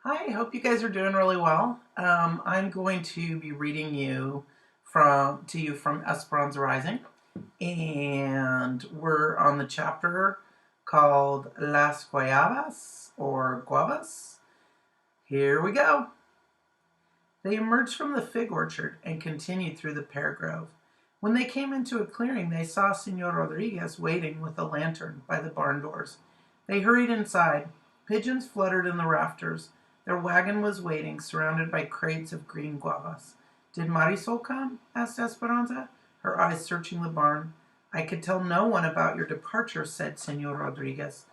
Hi, I hope you guys are doing really well. I'm going to be reading to you from Esperanza Rising, and we're on the chapter called Las Guayabas or Guavas. Here we go. They emerged from the fig orchard and continued through the pear grove. When they came into a clearing, they saw Senor Rodriguez waiting with a lantern by the barn doors. They hurried inside. Pigeons fluttered in the rafters. Their wagon was waiting, surrounded by crates of green guavas. "Did Marisol come?" asked Esperanza, her eyes searching the barn. "I could tell no one about your departure," said Senor Rodriguez.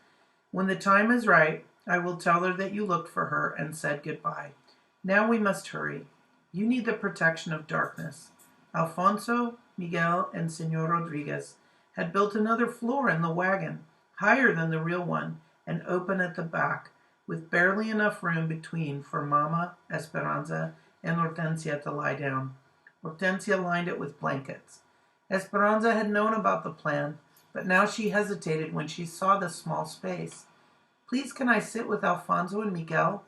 "When the time is right, I will tell her that you looked for her and said goodbye. Now we must hurry. You need the protection of darkness." Alfonso, Miguel, and Senor Rodriguez had built another floor in the wagon, higher than the real one, and open at the back, with barely enough room between for Mama, Esperanza, and Hortensia to lie down. Hortensia lined it with blankets. Esperanza had known about the plan, but now she hesitated when she saw the small space. "Please, can I sit with Alfonso and Miguel?"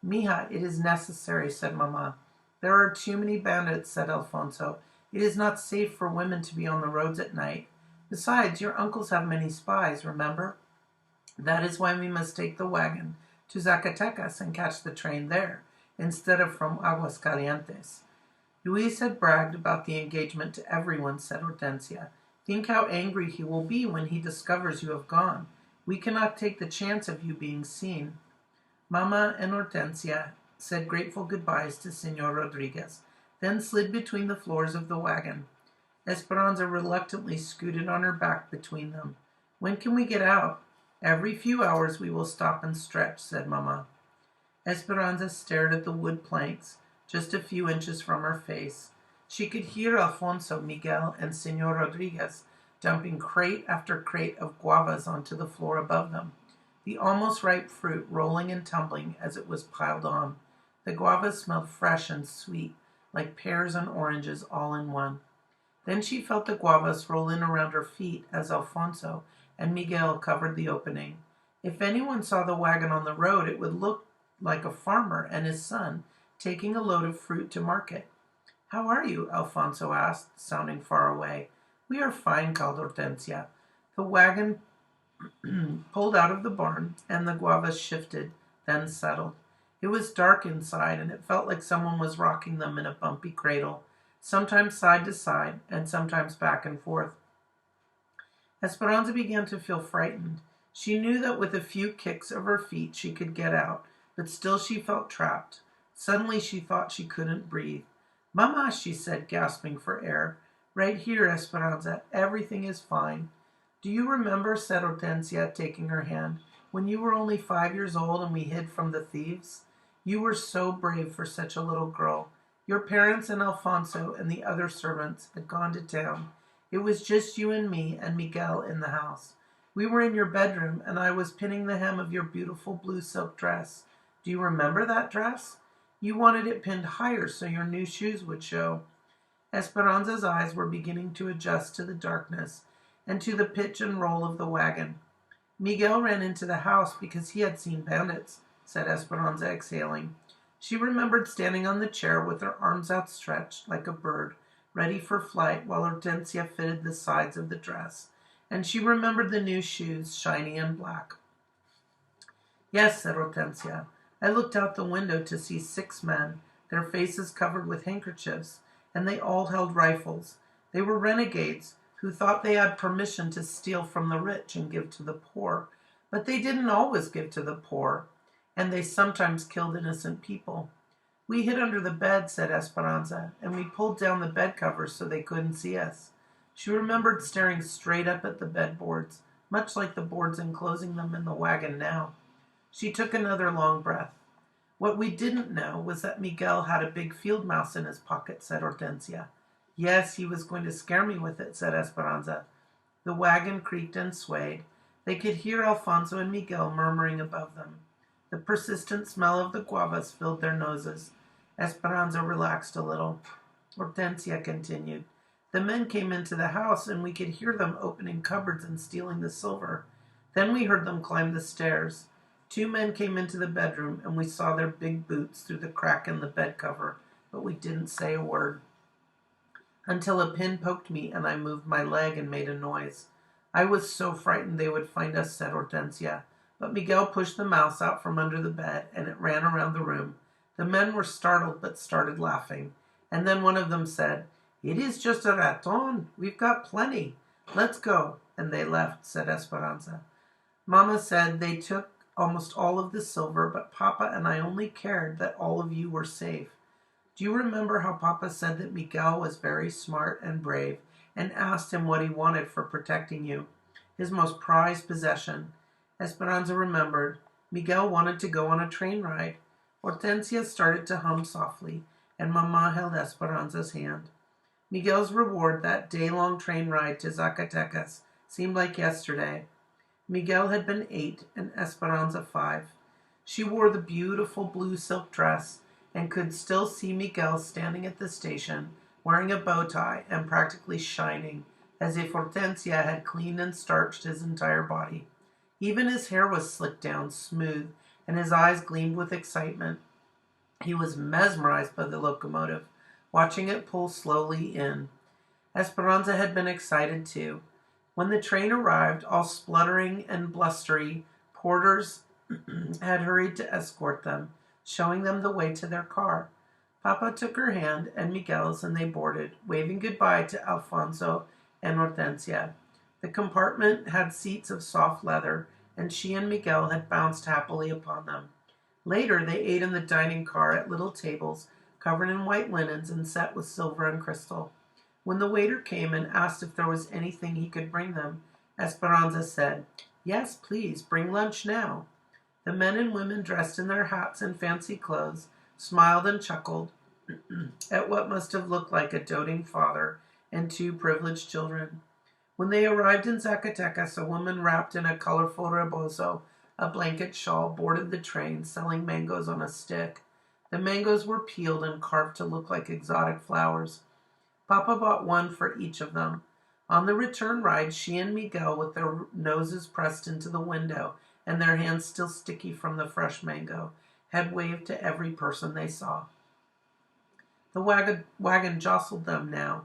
"Mija, it is necessary," said Mama. "There are too many bandits," said Alfonso. "It is not safe for women to be on the roads at night. Besides, your uncles have many spies, remember? That is why we must take the wagon to Zacatecas and catch the train there, instead of from Aguascalientes." "Luis had bragged about the engagement to everyone," said Hortensia. "Think how angry he will be when he discovers you have gone. We cannot take the chance of you being seen." Mama and Hortensia said grateful goodbyes to Senor Rodriguez, then slid between the floors of the wagon. Esperanza reluctantly scooted on her back between them. "When can we get out?" "Every few hours we will stop and stretch," said Mama. Esperanza stared at the wood planks, just a few inches from her face. She could hear Alfonso, Miguel, and Senor Rodriguez dumping crate after crate of guavas onto the floor above them, the almost ripe fruit rolling and tumbling as it was piled on. The guavas smelled fresh and sweet, like pears and oranges all in one. Then she felt the guavas roll in around her feet as Alfonso and Miguel covered the opening. If anyone saw the wagon on the road, it would look like a farmer and his son taking a load of fruit to market. "How are you?" Alfonso asked, sounding far away. "We are fine," called Hortensia. The wagon pulled out of the barn, and the guavas shifted, then settled. It was dark inside, and it felt like someone was rocking them in a bumpy cradle, sometimes side to side, and sometimes back and forth. Esperanza began to feel frightened. She knew that with a few kicks of her feet she could get out, but still she felt trapped. Suddenly she thought she couldn't breathe. "Mama," she said, gasping for air. "Right here, Esperanza. Everything is fine." "Do you remember," said Hortensia, taking her hand, "when you were only 5 years old and we hid from the thieves? You were so brave for such a little girl. Your parents and Alfonso and the other servants had gone to town. It was just you and me and Miguel in the house. We were in your bedroom, and I was pinning the hem of your beautiful blue silk dress. Do you remember that dress? You wanted it pinned higher so your new shoes would show." Esperanza's eyes were beginning to adjust to the darkness and to the pitch and roll of the wagon. "Miguel ran into the house because he had seen bandits," said Esperanza, exhaling. She remembered standing on the chair with her arms outstretched like a bird, ready for flight, while Hortensia fitted the sides of the dress, and she remembered the new shoes, shiny and black. "Yes," said Hortensia. "I looked out the window to see 6 men, their faces covered with handkerchiefs, and they all held rifles. They were renegades who thought they had permission to steal from the rich and give to the poor. But they didn't always give to the poor, and they sometimes killed innocent people. We hid under the bed," said Esperanza, "and we pulled down the bed covers so they couldn't see us." She remembered staring straight up at the bedboards, much like the boards enclosing them in the wagon now. She took another long breath. "What we didn't know was that Miguel had a big field mouse in his pocket," said Hortensia. "Yes, he was going to scare me with it," said Esperanza. The wagon creaked and swayed. They could hear Alfonso and Miguel murmuring above them. The persistent smell of the guavas filled their noses. Esperanza relaxed a little. Hortensia continued. "The men came into the house, and we could hear them opening cupboards and stealing the silver. Then we heard them climb the stairs. 2 men came into the bedroom, and we saw their big boots through the crack in the bed cover, but we didn't say a word. Until a pin poked me, and I moved my leg and made a noise. I was so frightened they would find us, said Hortensia. But Miguel pushed the mouse out from under the bed, and it ran around the room. The men were startled, but started laughing. And then one of them said, "It is just a raton. We've got plenty. Let's go." And they left, said Esperanza. Mama said they took almost all of the silver, but Papa and I only cared that all of you were safe. Do you remember how Papa said that Miguel was very smart and brave, and asked him what he wanted for protecting you, his most prized possession? Esperanza remembered. Miguel wanted to go on a train ride. Hortensia started to hum softly, and Mama held Esperanza's hand. Miguel's reward, that day-long train ride to Zacatecas, seemed like yesterday. Miguel had been 8 and Esperanza 5. She wore the beautiful blue silk dress and could still see Miguel standing at the station, wearing a bow tie and practically shining, as if Hortensia had cleaned and starched his entire body. Even his hair was slicked down, smooth, and his eyes gleamed with excitement. He was mesmerized by the locomotive, watching it pull slowly in. Esperanza had been excited too. When the train arrived, all spluttering and blustery, porters had hurried to escort them, showing them the way to their car. Papa took her hand and Miguel's, and they boarded, waving goodbye to Alfonso and Hortensia. The compartment had seats of soft leather, and she and Miguel had bounced happily upon them. Later, they ate in the dining car at little tables, covered in white linens and set with silver and crystal. When the waiter came and asked if there was anything he could bring them, Esperanza said, "Yes, please, bring lunch now." The men and women, dressed in their hats and fancy clothes, smiled and chuckled at what must have looked like a doting father and 2 privileged children. When they arrived in Zacatecas, a woman wrapped in a colorful rebozo, a blanket shawl, boarded the train, selling mangoes on a stick. The mangoes were peeled and carved to look like exotic flowers. Papa bought one for each of them. On the return ride, she and Miguel, with their noses pressed into the window and their hands still sticky from the fresh mango, had waved to every person they saw. The wagon jostled them now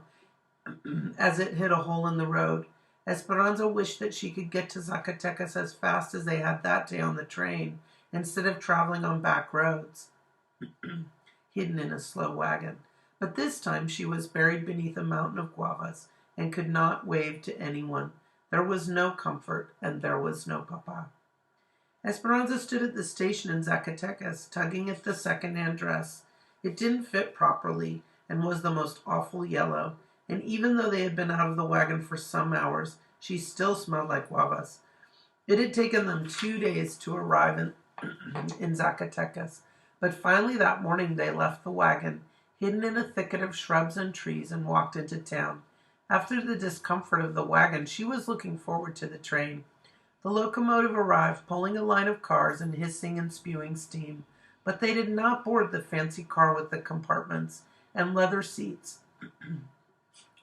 as it hit a hole in the road. Esperanza wished that she could get to Zacatecas as fast as they had that day on the train, instead of traveling on back roads, hidden in a slow wagon. But this time she was buried beneath a mountain of guavas and could not wave to anyone. There was no comfort, and there was no Papa. Esperanza stood at the station in Zacatecas, tugging at the second-hand dress. It didn't fit properly and was the most awful yellow, and even though they had been out of the wagon for some hours, she still smelled like guavas. It had taken them 2 days to arrive in Zacatecas, but finally that morning they left the wagon, hidden in a thicket of shrubs and trees, and walked into town. After the discomfort of the wagon, she was looking forward to the train. The locomotive arrived, pulling a line of cars and hissing and spewing steam, but they did not board the fancy car with the compartments and leather seats,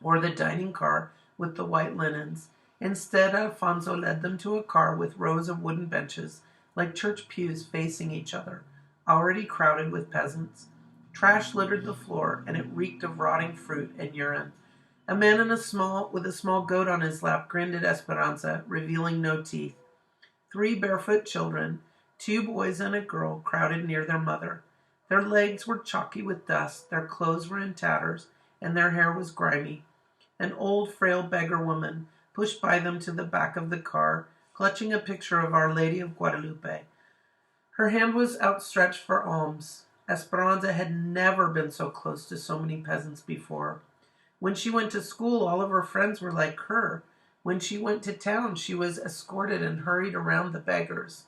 or the dining car with the white linens. Instead, Alfonso led them to a car with rows of wooden benches, like church pews facing each other, already crowded with peasants. Trash littered the floor, and it reeked of rotting fruit and urine. A man with a small goat on his lap grinned at Esperanza, revealing no teeth. 3 barefoot children, 2 boys and a girl, crowded near their mother. Their legs were chalky with dust, their clothes were in tatters, and their hair was grimy. An old, frail beggar woman pushed by them to the back of the car, clutching a picture of Our Lady of Guadalupe. Her hand was outstretched for alms. Esperanza had never been so close to so many peasants before. When she went to school, all of her friends were like her. When she went to town, she was escorted and hurried around the beggars.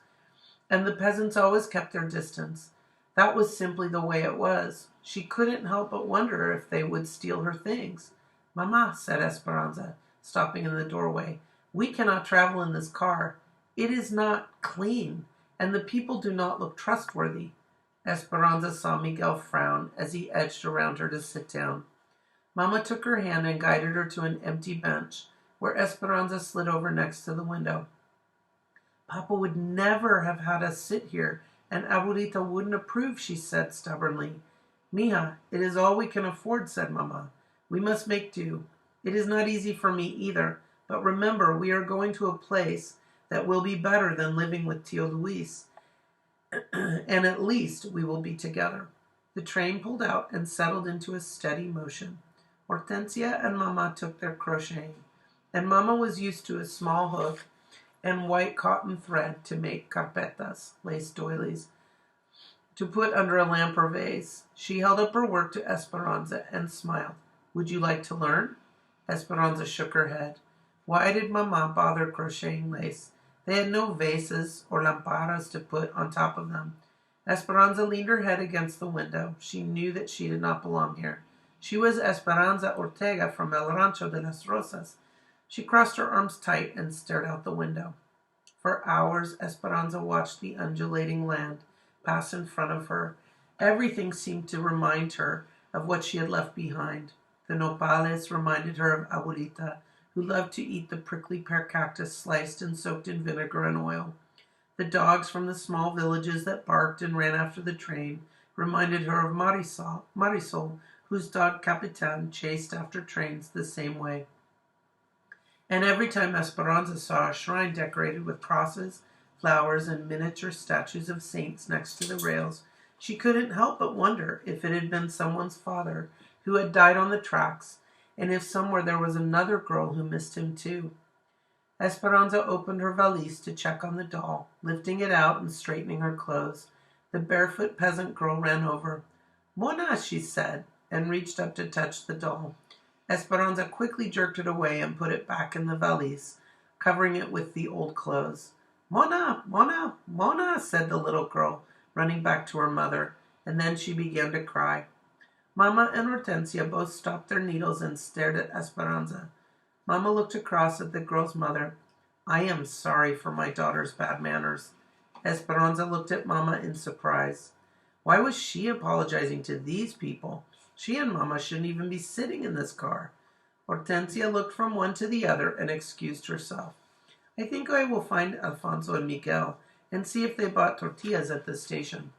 And the peasants always kept their distance. That was simply the way it was. She couldn't help but wonder if they would steal her things. "Mama," said Esperanza, stopping in the doorway, "we cannot travel in this car. It is not clean, and the people do not look trustworthy." Esperanza saw Miguel frown as he edged around her to sit down. Mama took her hand and guided her to an empty bench, where Esperanza slid over next to the window. Papa would never have had us sit here, and Abuelita wouldn't approve, she said stubbornly. Mija, it is all we can afford, said Mama. We must make do. It is not easy for me either, but remember, we are going to a place that will be better than living with Tio Luis, and at least we will be together. The train pulled out and settled into a steady motion. Hortensia and Mama took their crocheting, and Mama was used to a small hook and white cotton thread to make carpetas, lace doilies, to put under a lamp or vase. She held up her work to Esperanza and smiled. Would you like to learn? Esperanza shook her head. Why did Mama bother crocheting lace? They had no vases or lamparas to put on top of them. Esperanza leaned her head against the window. She knew that she did not belong here. She was Esperanza Ortega from El Rancho de las Rosas. She crossed her arms tight and stared out the window. For hours, Esperanza watched the undulating land pass in front of her. Everything seemed to remind her of what she had left behind. The nopales reminded her of Abuelita, who loved to eat the prickly pear cactus sliced and soaked in vinegar and oil. The dogs from the small villages that barked and ran after the train reminded her of Marisol, whose dog Capitan chased after trains the same way. And every time Esperanza saw a shrine decorated with crosses, flowers, and miniature statues of saints next to the rails, she couldn't help but wonder if it had been someone's father who had died on the tracks, and if somewhere there was another girl who missed him too. Esperanza opened her valise to check on the doll, lifting it out and straightening her clothes. The barefoot peasant girl ran over. Mona, she said, and reached up to touch the doll. Esperanza quickly jerked it away and put it back in the valise, covering it with the old clothes. Mona, Mona, Mona, said the little girl, running back to her mother, and then she began to cry. Mama and Hortensia both stopped their needles and stared at Esperanza. Mama looked across at the girl's mother. I am sorry for my daughter's bad manners. Esperanza looked at Mama in surprise. Why was she apologizing to these people? She and Mama shouldn't even be sitting in this car. Hortensia looked from one to the other and excused herself. I think I will find Alfonso and Miguel and see if they bought tortillas at the station.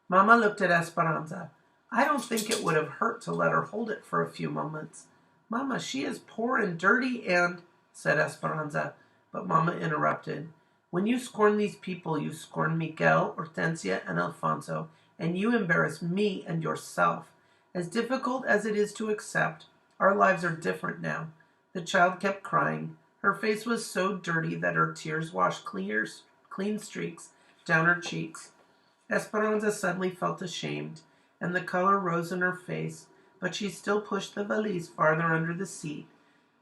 Mama looked at Esperanza. I don't think it would have hurt to let her hold it for a few moments. Mama, she is poor and dirty and, said Esperanza, but Mama interrupted. When you scorn these people, you scorn Miguel, Hortensia, and Alfonso, and you embarrass me and yourself. As difficult as it is to accept, our lives are different now. The child kept crying. Her face was so dirty that her tears washed clean streaks down her cheeks. Esperanza suddenly felt ashamed, and the color rose in her face, but she still pushed the valise farther under the seat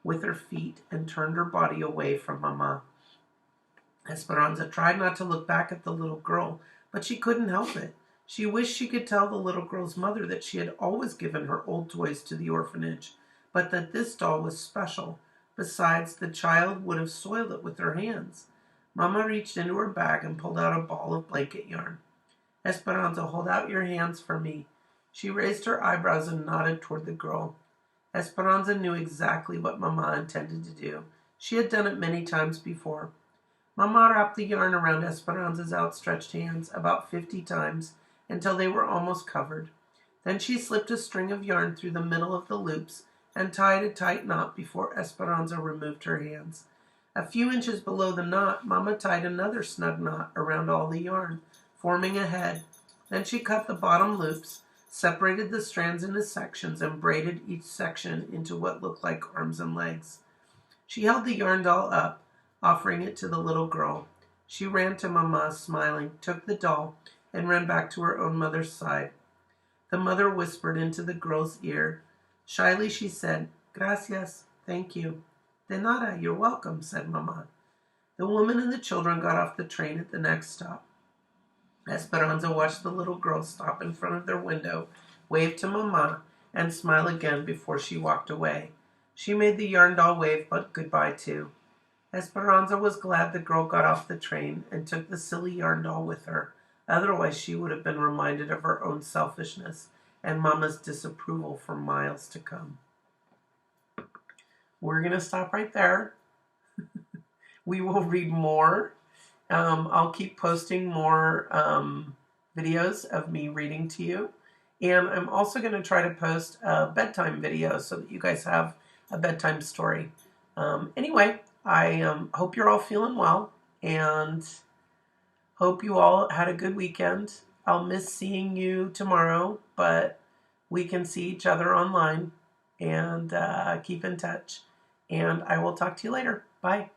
with her feet and turned her body away from Mama. Esperanza tried not to look back at the little girl, but she couldn't help it. She wished she could tell the little girl's mother that she had always given her old toys to the orphanage, but that this doll was special. Besides, the child would have soiled it with her hands. Mama reached into her bag and pulled out a ball of blanket yarn. Esperanza, hold out your hands for me. She raised her eyebrows and nodded toward the girl. Esperanza knew exactly what Mama intended to do. She had done it many times before. Mama wrapped the yarn around Esperanza's outstretched hands about 50 times until they were almost covered. Then she slipped a string of yarn through the middle of the loops and tied a tight knot before Esperanza removed her hands. A few inches below the knot, Mama tied another snug knot around all the yarn, forming a head. Then she cut the bottom loops, separated the strands into sections, and braided each section into what looked like arms and legs. She held the yarn doll up, offering it to the little girl. She ran to Mama, smiling, took the doll, and ran back to her own mother's side. The mother whispered into the girl's ear. Shyly she said, Gracias, thank you. De nada, you're welcome, said Mama. The woman and the children got off the train at the next stop. Esperanza watched the little girl stop in front of their window, wave to Mama, and smile again before she walked away. She made the yarn doll wave but goodbye too. Esperanza was glad the girl got off the train and took the silly yarn doll with her. Otherwise, she would have been reminded of her own selfishness and Mama's disapproval for miles to come. We're going to stop right there. We will read more I'll keep posting more videos of me reading to you. And I'm also going to try to post a bedtime video so that you guys have a bedtime story. Anyway, I hope you're all feeling well and hope you all had a good weekend. I'll miss seeing you tomorrow, but we can see each other online and keep in touch. And I will talk to you later. Bye.